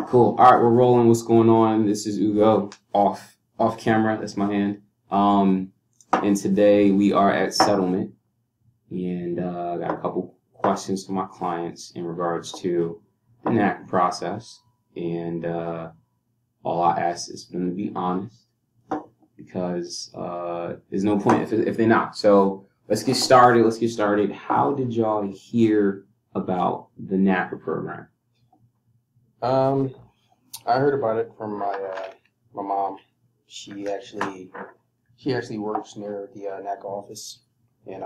Cool. All right, we're rolling. What's going on? This is Ugo off camera. That's my hand. And today we are at settlement, and I got a couple questions for my clients in regards to the NACA process. And all I ask is for them to be honest, because there's no point if they're not. So let's get started. How did y'all hear about the NACA program? I heard about it from my mom. She actually works near the NACA office, and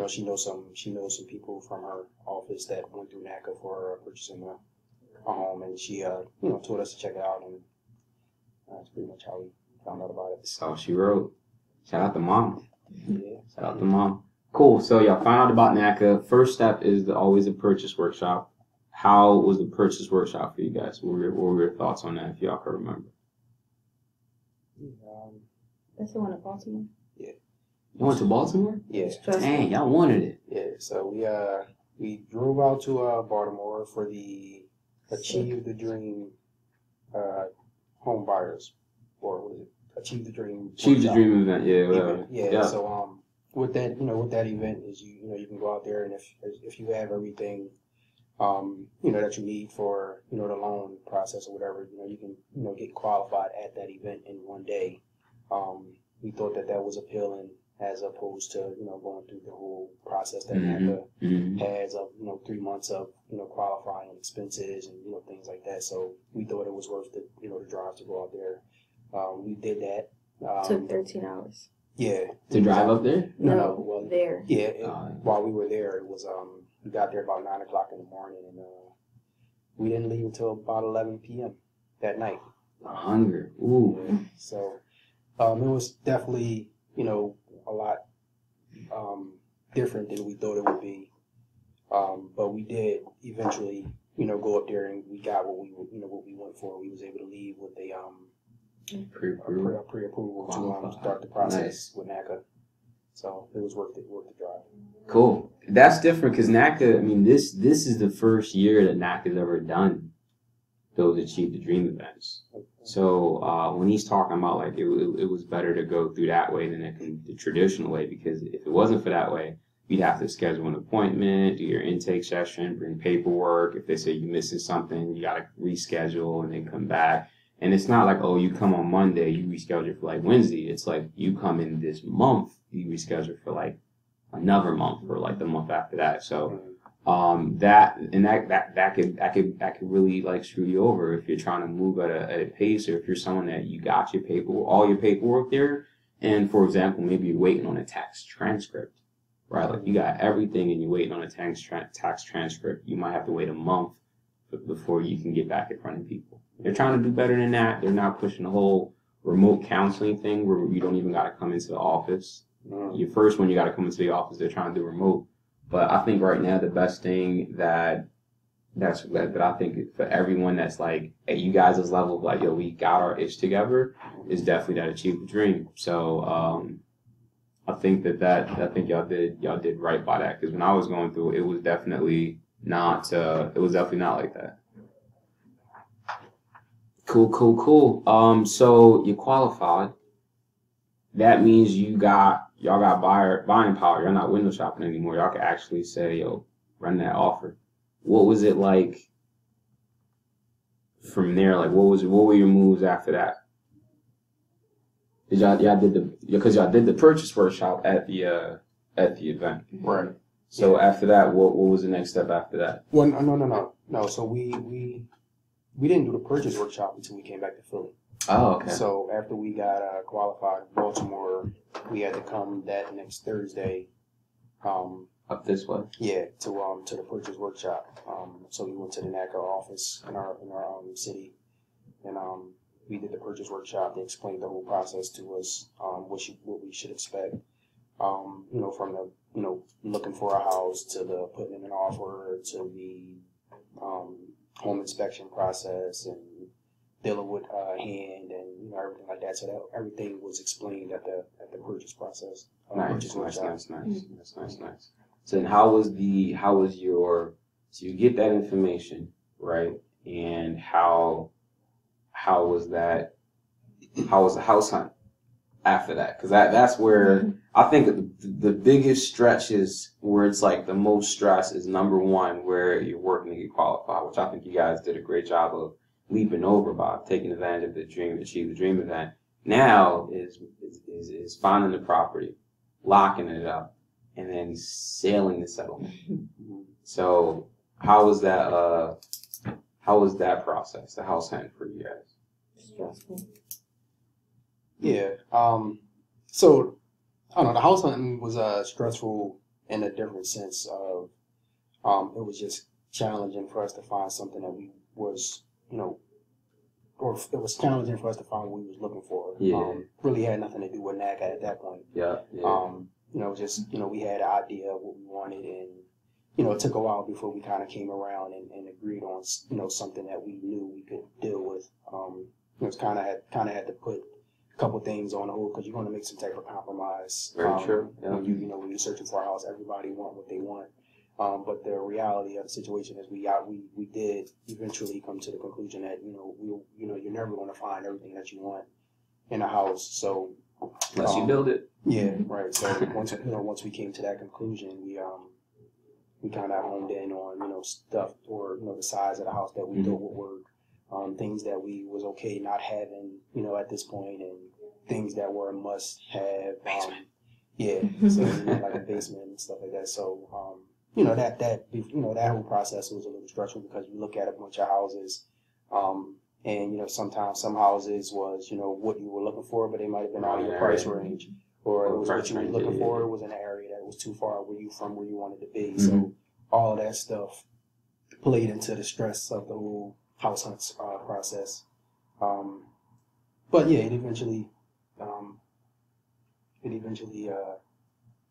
she knows some people from her office that went through NACA for purchasing a home, and she told us to check it out, and that's pretty much how we found out about it. So she wrote. Shout out to mom. Yeah. Shout out to mom. Cool. So y'all found out about NACA. First step is always a purchase workshop. How was the purchase workshop for you guys? What were your thoughts on that, if y'all can remember? That's the one in Baltimore? Yeah. You went to Baltimore? Yeah. Dang, y'all wanted it. Yeah, so we drove out to Baltimore for the Achieve the Dream home buyers, or what is it? Achieve the Dream. Achieve the Dream event, yeah. Whatever. Yeah. So with that event is you can go out there, and if you have everything that you need for, the loan process or whatever, you can, get qualified at that event in one day. We thought that was appealing as opposed to, going through the whole process that NACA has of, 3 months of, qualifying expenses and, things like that. So we thought it was worth the drive to go out there. We did that. Took 13 hours. Yeah. To drive up there? No, well, there. Yeah. While we were there, it was, we got there about 9 o'clock in the morning, and we didn't leave until about 11 p.m. that night. Hunger. Ooh. Yeah. So it was definitely, a lot different than we thought it would be. But we did eventually, go up there, and we got what we went for. We was able to leave with a pre-approval to start the process with NACA. So it was worth the drive. Cool. That's different because NACA, I mean, this is the first year that NACA's ever done those Achieve the Dream events. So when he's talking about like it was better to go through that way than the traditional way, because if it wasn't for that way, you'd have to schedule an appointment, do your intake session, bring paperwork. If they say you're missing something, you got to reschedule and then come back. And it's not like, oh, you come on Monday, you reschedule for like Wednesday. It's like you come in this month, you reschedule for like another month or like the month after that. So that could really like screw you over if you're trying to move at a pace, or if you're someone that you got all your paperwork there, and for example, maybe you're waiting on a tax transcript, right? Like you got everything and you're waiting on a tax transcript. You might have to wait a month before you can get back in front of people. They're trying to do better than that. They're not pushing the whole remote counseling thing where you don't even got to come into the office. Your first one, you got to come into the office. They're trying to do remote. But I think right now the best thing that I think for everyone that's like at you guys' level, like, yo, we got our itch together, is definitely that Achieve the Dream. So I think y'all did right by that, because when I was going through it, it was definitely not like that. Cool. So you qualified. That means y'all got buying power. You're not window shopping anymore. Y'all can actually say, yo, run that offer. What was it like from there? Like, what were your moves after that? Y'all did the purchase workshop at the event, right? So after that, what was the next step after that? Well, no. So we didn't do the purchase workshop until we came back to Philly. Oh, okay. So after we got qualified in Baltimore, we had to come that next Thursday. Up this way. Yeah, to the purchase workshop. So we went to the NACA office in our city, and we did the purchase workshop. They explained the whole process to us, what we should expect. From the looking for a house to the putting in an offer to the home inspection process and dealing with hand and everything like that. So that everything was explained at the purchase process. Nice. So then, so you get that information, right? and how was that? How was the house hunt after that? Because that's where I think the biggest stretch is where it's like the most stress is number one, where you're working to get qualified, which I think you guys did a great job of leaping over by taking advantage of the Achieve the Dream event. Now is finding the property, locking it up, and then sailing the settlement. So how was that process, the house hunt for you guys? Stressful. Yeah. So I don't know. The house hunting was stressful in a different sense of it was just challenging for us to find something that we was, or it was challenging for us to find what we was looking for. Yeah. Really had nothing to do with NACA at that point. Yeah. Just we had an idea of what we wanted, and it took a while before we kind of came around and agreed on something that we knew we could deal with. It's kind of had to put a couple things on hold because you're going to make some type of compromise. Very true. Yeah. When you're searching for a house, everybody want what they want. But the reality of the situation is we did eventually come to the conclusion that you're never going to find everything that you want in a house. So unless you build it. Yeah, right. So once we came to that conclusion, we kind of honed in on stuff or the size of the house that we thought would work. Things that we was okay not having, at this point, and things that were a must have. So like a basement and stuff like that. So that whole process was a little stressful because you look at a bunch of houses, and sometimes some houses was what you were looking for, but they might have been out of your price range, or it was what you were looking for. It was in an area that was too far from where you wanted to be. So all of that stuff played into the stress of the whole house hunts process. But yeah, it eventually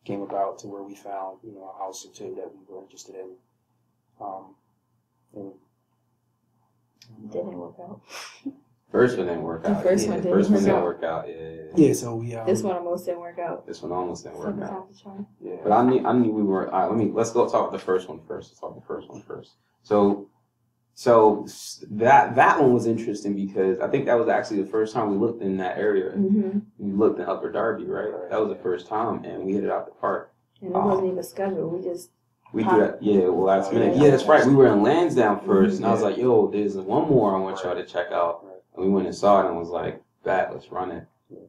came about to where we found a house or two that we were interested in. And didn't work out. First one didn't work out. The first one didn't work out. Yeah. So we this one almost didn't work out. This one almost didn't work out. Yeah. But I knew we were. All right, let's go talk about the first one first. Let's talk about the first one first. So that one was interesting because I think that was actually the first time we looked in that area. Mm-hmm. We looked in Upper Darby, right? That was the first time, and we hit it out the park. And it wasn't even scheduled. We threw that, last minute. Yeah, that's right. We were in Lansdowne first, and I was like, yo, there's one more I want y'all to check out. And we went and saw it and was like, let's run it.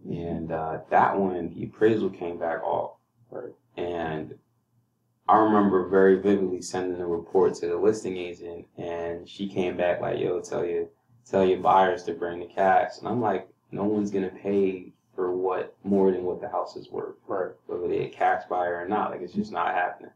And that one, the appraisal came back off. And I remember very vividly sending a report to the listing agent, and she came back like, yo, tell your buyers to bring the cash. And I'm like, no one's going to pay for more than what the house is worth, whether they're a cash buyer or not. Like, it's just not happening.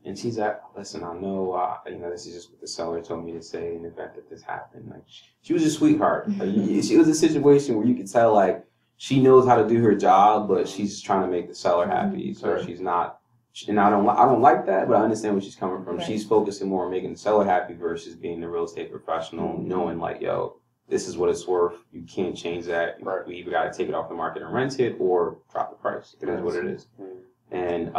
And she's like, listen, I know, this is just what the seller told me to say in the event that this happened. Like, she was a sweetheart. She was a situation where you could tell, like, she knows how to do her job, but she's just trying to make the seller happy. So she's not, and I don't like that, but I understand where she's coming from. Right. She's focusing more on making the seller happy versus being the real estate professional, knowing like, yo, this is what it's worth. You can't change that. Right. We either got to take it off the market and rent it or drop the price. It is what it is. And,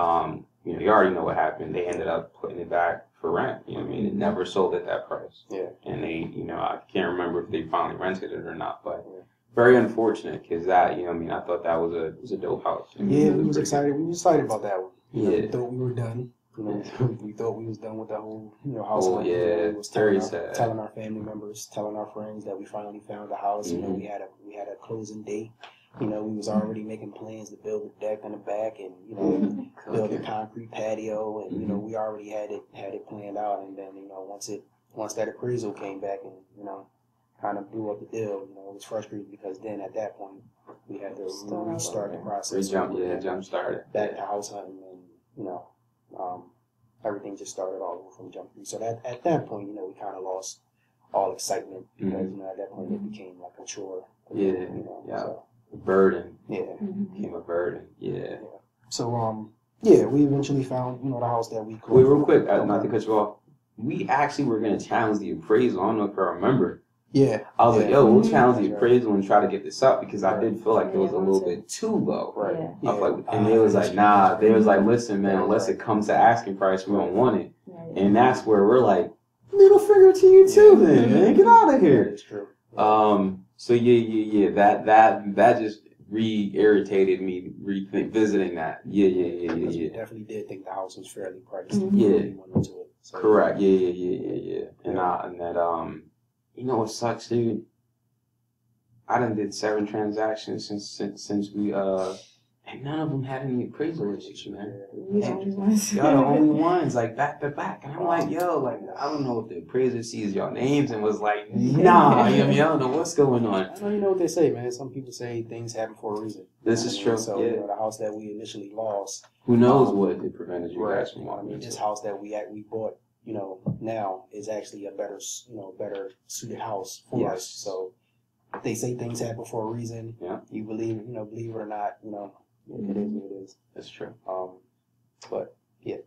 you already know what happened. They ended up putting it back for rent. You know what I mean? It never sold at that price. Yeah. And they, I can't remember if they finally rented it or not, but very unfortunate because that, I thought that was a dope house. We was excited. We were excited about that one. We thought we were done. We thought we was done with the whole, house. It was very sad. Telling our family members, telling our friends that we finally found the house. We had a closing date. We was already making plans to build a deck in the back and build a concrete patio, and we already had it planned out. And then once that appraisal came back and kind of blew up the deal, it was frustrating because then at that point we had to restart the process. Jump started back to house hunting, and everything just started all over from jump three. So that at that point, we kind of lost all excitement because at that point it became like a chore. So, burden. Became a burden. So we eventually found the house that we could. Wait, real quick, not to cut you off. We actually were gonna challenge the appraisal. I don't know if I remember. Yeah. I was like, yo, we'll challenge the appraisal and try to get this up because I did feel like it was a little bit too low. Right. I was like, and they was like, nah. They was like, listen, man, unless it comes to asking price, we don't want it. And that's where we're like, Middle finger to you too, then, man. Get out of here. That's true. So yeah. That just re-irritated me visiting that. Yeah. We definitely did think the house was fairly priced. Mm-hmm. Yeah. We went into it. So, Correct. Yeah. And that you know what sucks, dude? I done did 7 transactions since we and none of them had any appraisal issues, man. We the only ones. Y'all the only ones, like back to back. And I'm like, yo, like I don't know if the appraiser sees y'all names and was like, nah, you know what I mean? I don't know what's going on. I don't even know what they say, man. Some people say things happen for a reason. This is true. So Yeah. the house that we initially lost, Who knows what it prevented you right, guys from walking into this it. house that we bought, now is actually a better suited house for us. So if they say things happen for a reason, you believe it or not, it is what it is. That's true. But yeah.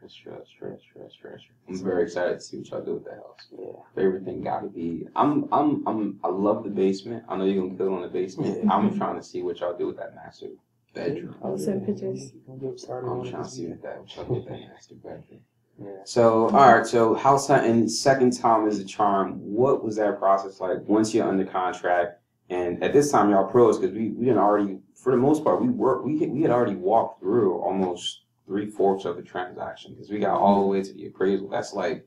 That's true. I'm very excited to see what y'all do with that house. Yeah. Everything gotta be. I love the basement. I know you're gonna kill on the basement. I'm trying to see what y'all do with that master bedroom. I'll send pictures. We'll get started I'm on trying to see it. what y'all do with that master bedroom. Yeah. So, all right. So, house hunting, second time is a charm. What was that process like once you're under contract? And at this time, y'all pros because we didn't already, for the most part, we had already walked through almost 3/4 of the transaction because we got all the way to the appraisal. That's like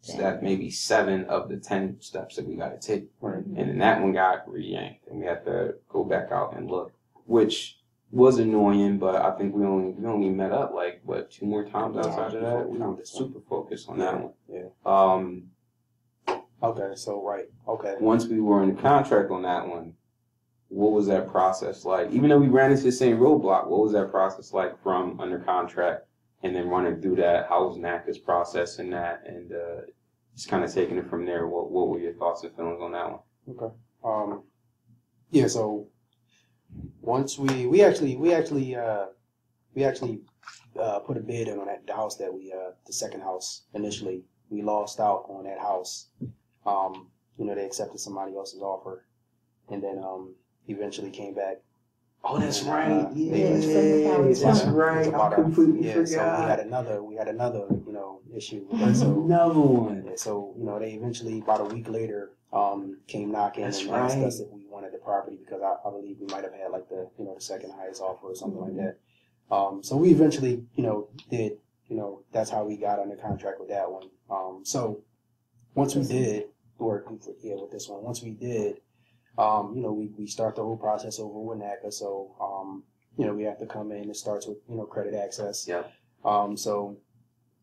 step maybe 7 of the 10 steps that we got to take. Right. And then that one got re-yanked, and we had to go back out and look, which was annoying, but I think we only met up like 2 more times outside of that. We were super focused on that one. Yeah. Okay. So right. Okay. Once we were in the contract on that one, what was that process like? Even though we ran into the same roadblock, what was that process like from under contract and then running through that? How was NACA's process in that, and just kind of taking it from there? What were your thoughts and feelings on that one? Okay. Yeah. So once we actually put a bid in on the house that the second house initially. We lost out on that house. They accepted somebody else's offer, and then eventually came back. Oh, that's right. That's right. I completely forgot. So we had another issue with that. So another one. Yeah, so they eventually about a week later came knocking and asked us if we wanted the property because I believe we might have had like the the second highest offer or something like that. So we eventually did that's how we got under contract with that one. So once we did with this one, once we did. We start the whole process over with NACA. So, we have to come in. It starts with, credit access. Yeah. So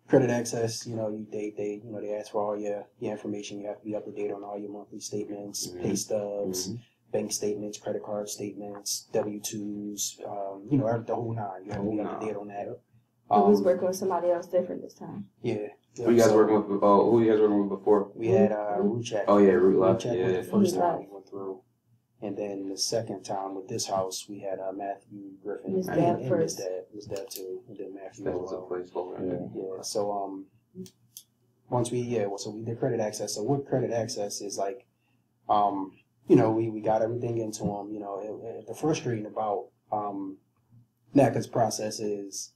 credit access, they ask for all your information. You have to be up to date on all your monthly statements, pay stubs, bank statements, credit card statements, W-2s, the whole nine. You have to be up to date on that. We was working with somebody else different this time. Yeah. Who you guys working with? Who you guys working with before? We had Root Check. Oh yeah, Root left. Check was the first time we went through, and then the second time with this house we had Matthew Griffin. His dad first. His dad too, and then Matthew. That was a placeholder. Yeah. So once we did credit access. So with credit access is like, we got everything into them. The frustrating about NACA's process is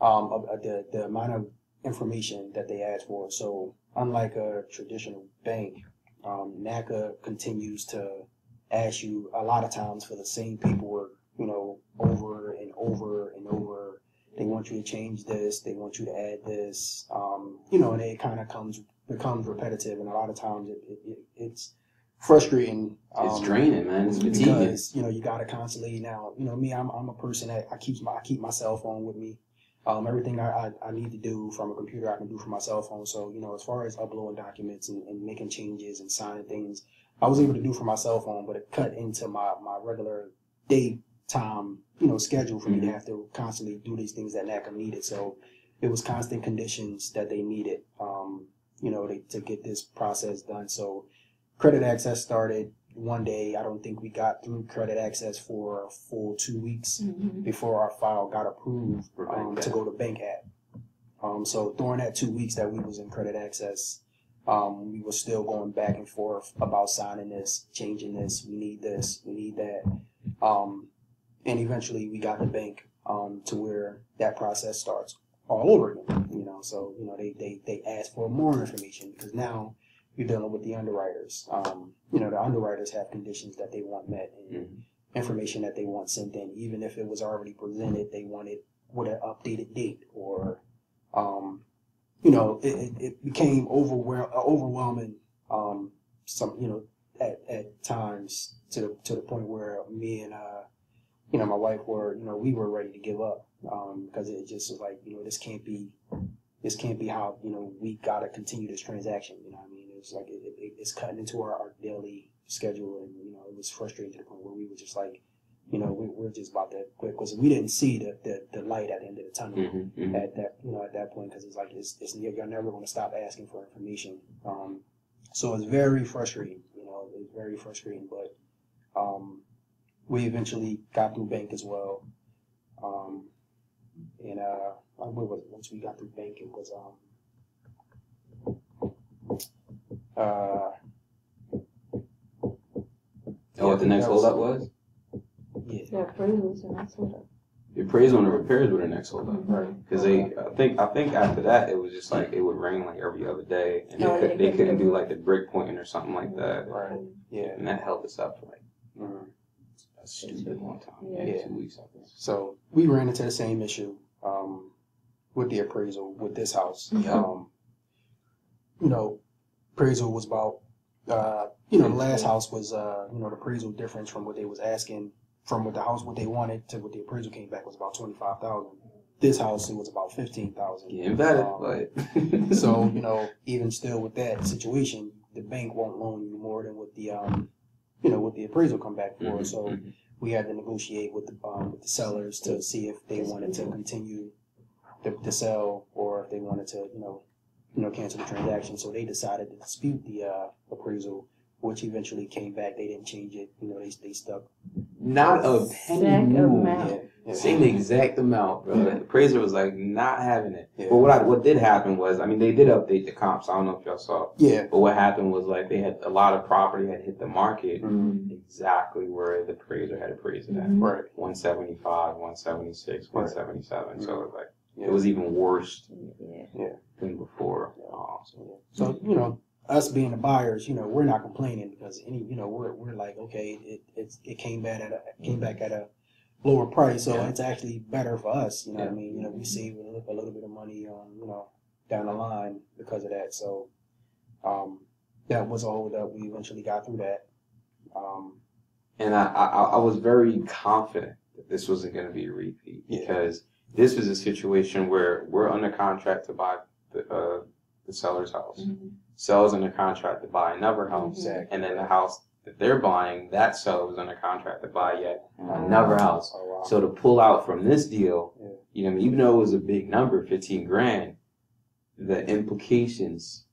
the amount of information that they ask for. So unlike a traditional bank, NACA continues to ask you a lot of times for the same paperwork, over and over and over. They want you to change this. They want you to add this. And it kind of becomes repetitive, and a lot of times it's frustrating. It's draining, man. It's fatiguing. Because you gotta constantly me. I'm a person that I keep my cell phone with me. Everything I need to do from a computer, I can do from my cell phone. So, as far as uploading documents and making changes and signing things, I was able to do from my cell phone, but it cut into my regular daytime, schedule for me to have to constantly do these things that NACA needed. So it was constant conditions that they needed, to get this process done. So credit access started one day. I don't think we got through credit access for a full 2 weeks before our file got approved to go to bank app. So during that 2 weeks that we was in credit access, we were still going back and forth about signing this, changing this. We need this, we need that. And eventually we got the bank to where that process starts all over again. So they ask for more information because now you're dealing with the underwriters. The underwriters have conditions that they want met and information that they want sent in, even if it was already presented. They want it with an updated date, or it became overwhelming. At times to the point where me and my wife were we were ready to give up because it just was like this can't be how we gotta continue this transaction. It's like it's cutting into our daily schedule, and it was frustrating to the point where we were just like we're just about to quit because we didn't see the light at the end of the tunnel at that point, because it's like it's you're never going to stop asking for information. So it's very frustrating. It's very frustrating, but we eventually got through bank as well. Once we got through bank, it was what the next holdup was? Yeah. The appraisal was the next holdup. The appraisal and the repairs were the next holdup, Right. Because I think after that it was just like it would rain like every other day, and they couldn't do like the brick pointing or something like that. Right. Yeah. And that held us up for like a stupid long time. Yeah. 2 weeks, I think. So we ran into the same issue with the appraisal with this house. Appraisal was about the last house was the appraisal difference from what they was asking from what they wanted to what the appraisal came back was about $25,000. This house, it was about $15,000. Getting better, but so even still with that situation, the bank won't loan you more than what the what the appraisal come back for. So we had to negotiate with the sellers to see if they wanted to continue to sell or if they wanted to cancel the transaction. So they decided to dispute the appraisal, which eventually came back. They didn't change it. They stuck. not a penny more. Yeah. Same exact amount, bro. The appraiser was like not having it. Yeah. But what did happen was, they did update the comps. I don't know if y'all saw. Yeah. But what happened was like they had a lot of property had hit the market exactly where the appraiser had appraised it at. Right. 175, 176, 177. So it was like Yeah. it was even worse Yeah. than before. So us being the buyers, we're not complaining because we're like, okay, it came back at a lower price, so it's actually better for us. We save a little bit of money on down the line because of that. So that was a holdup. We eventually got through that. And I was very confident that this wasn't going to be a repeat because this was a situation where we're under contract to buy the seller's house. Seller's under contract to buy another house. And then the house that they're buying, that seller was under contract to buy yet another house. Oh, wow. So to pull out from this deal, even though it was a big number, 15 grand, the implications,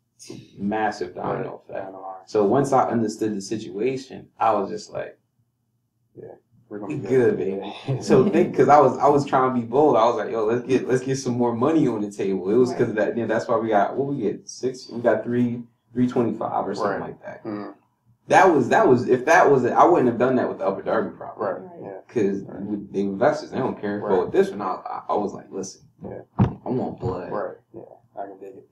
massive domino effect. So once I understood the situation, I was just like, we're gonna be good, baby. So because I was trying to be bold. I was like, yo, let's get some more money on the table. It was because of that. That's why we got we get 325 or something like that. That was if that was it, I wouldn't have done that with the Upper Darby property. Right. Because the investors, they don't care. But with this one, I was like, listen, I want blood. Right. Yeah. I can dig it.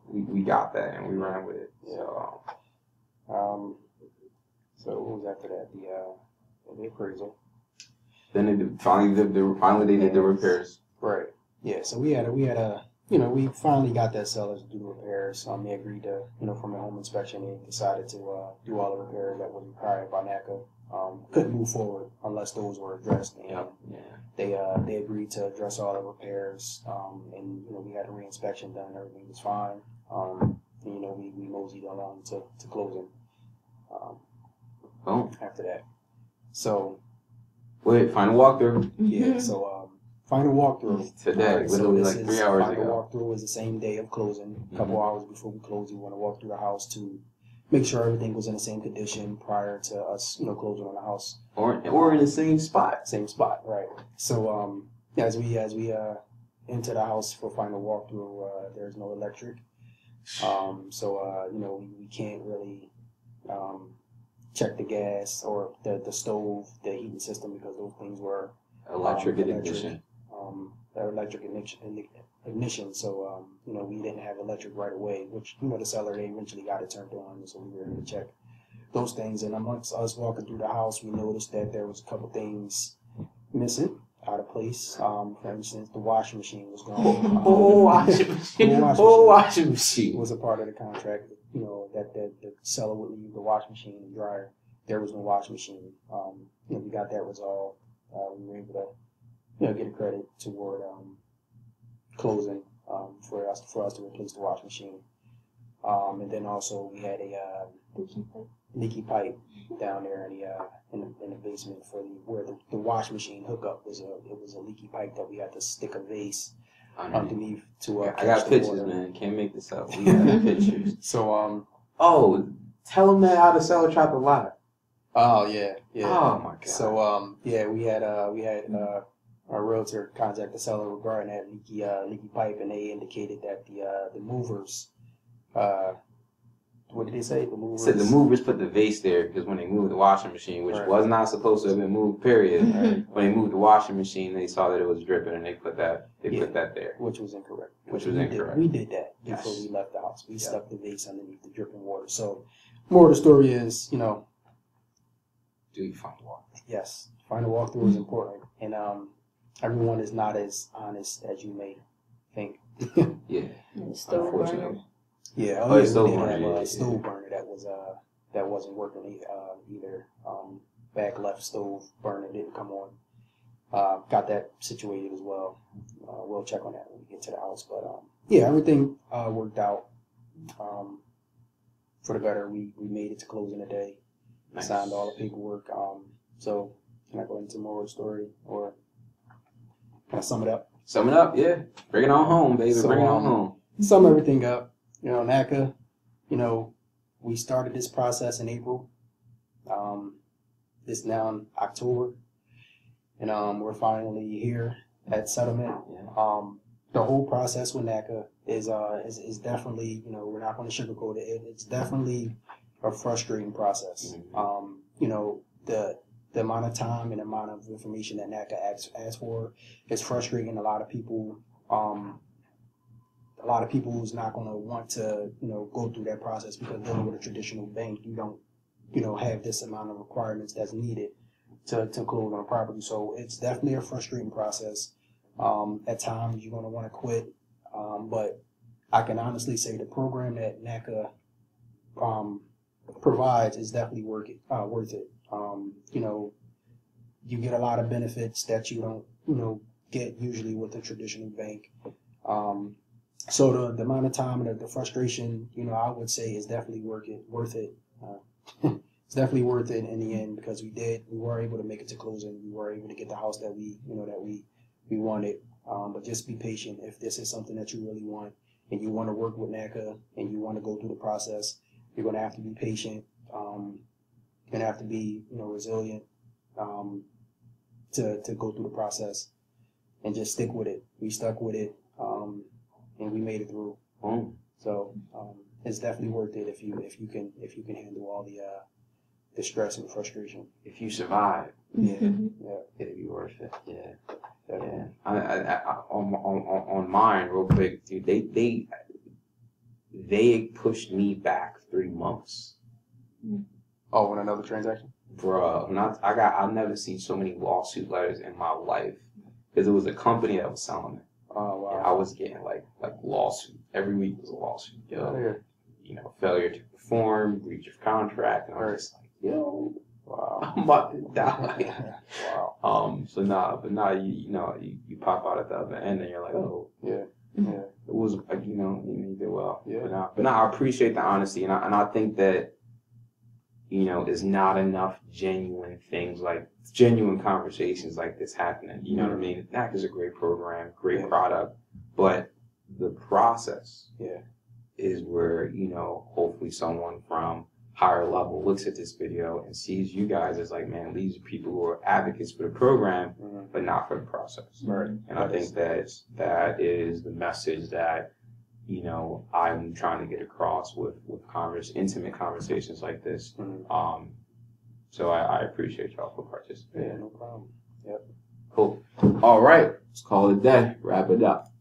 And we got that and we ran with it. So what was after that? The appraisal. Then they finally did the repairs. Right. Yeah. So we finally got that seller to do the repairs. They agreed to, from the home inspection, they decided to do all the repairs that was required by NACA. Couldn't move forward unless those were addressed. And they agreed to address all the repairs. And we had a re-inspection done. Everything was fine. We moseyed along to closing. After that. So. Wait, final walkthrough. Yeah. So final walkthrough today, literally like 3 hours ago. Final walkthrough is the same day of closing. A couple hours before we close, we want to walk through the house to make sure everything was in the same condition prior to us, closing on the house. Or in the same spot. Same spot, right? So as we enter the house for final walkthrough, there's no electric. We can't really check the gas or the stove, the heating system, because those things were electric ignition. their electric ignition. So, we didn't have electric right away, which, the seller, they eventually got it turned on. So we were able to check those things. And amongst us walking through the house, we noticed that there was a couple things missing, out of place. For instance, the washing machine was gone. Washing machine was a part of the contract. That the seller would leave the washing machine and dryer. There was no washing machine. We got that resolved. We were able to, get a credit toward closing for us to replace the washing machine. And then also we had a leaky pipe down there in the basement where the wash machine hookup was. It was a leaky pipe that we had to stick a vase underneath to. I got pictures, man. Can't make this up. We got pictures. So tell them that how the seller tried to lie. Oh yeah. Oh my god. So we had our realtor contact the seller regarding that leaky pipe, and they indicated that the movers. What did they say? The movers said the movers put the vase there because when they moved the washing machine, which was not supposed to have been moved, period. Right. When they moved the washing machine, they saw that it was dripping, and they put that there, which was incorrect. We did that before we left the house. We stuck the vase underneath the dripping water. So, more of the story is, do you find the walkthrough? Yes, find a walkthrough is important, and everyone is not as honest as you may think. Yeah, stove burner. Yeah, stove burner. Stove burner that wasn't working either. Back left stove burner didn't come on. Got that situated as well. We'll check on that when we get to the house. But everything worked out for the better. We made it to closing today. Nice. Signed all the paperwork. So can I go into more of the story, or can I sum it up? Sum it up, yeah. Bring it on home, baby. Bring it on home. Sum everything up. NACA, we started this process in April. This now in October. And we're finally here at settlement. Yeah. The whole process with NACA is definitely, we're not going to sugarcoat it. It's definitely a frustrating process. Mm-hmm. The amount of time and amount of information that NACA asks for is frustrating. A lot of people who's not going to want to, go through that process because dealing with a traditional bank, you don't, have this amount of requirements that's needed to close on a property. So it's definitely a frustrating process. At times you're going to want to quit. But I can honestly say the program that NACA provides is definitely worth it. You get a lot of benefits that you don't, get usually with a traditional bank. So the amount of time and the frustration, I would say is definitely worth it. It's definitely worth it in the end because we were able to make it to closing. We were able to get the house that we wanted. But just be patient. If this is something that you really want and you want to work with NACA and you want to go through the process, you're going to have to be patient. You're going to have to be, resilient to go through the process and just stick with it. We stuck with it. And we made it through. So it's definitely worth it if you can handle all the stress and frustration. If you survive, it'd be worth it. Yeah, yeah. On mine, real quick, dude. They pushed me back 3 months. Oh, on another transaction, bruh. I've never seen so many lawsuit letters in my life because it was a company that was selling it. Oh wow! And I was getting like lawsuit every week was a lawsuit. Failure to perform, breach of contract, and I was just like, wow, I'm about to die. Wow. You pop out at the other end and you're like, oh yeah. It was like you did well. Yeah. But I appreciate the honesty, and I think that is not enough genuine things like genuine conversations like this happening. You know what I mean? NACA is a great program, great product, but the process is where, hopefully someone from higher level looks at this video and sees you guys as like, man, these are people who are advocates for the program, but not for the process. Right. And I think that is the message that, I'm trying to get across with intimate conversations like this. Mm-hmm. So I appreciate y'all for participating. Yeah, no problem. Yep. Cool. All right. Let's call it a day. Wrap it up.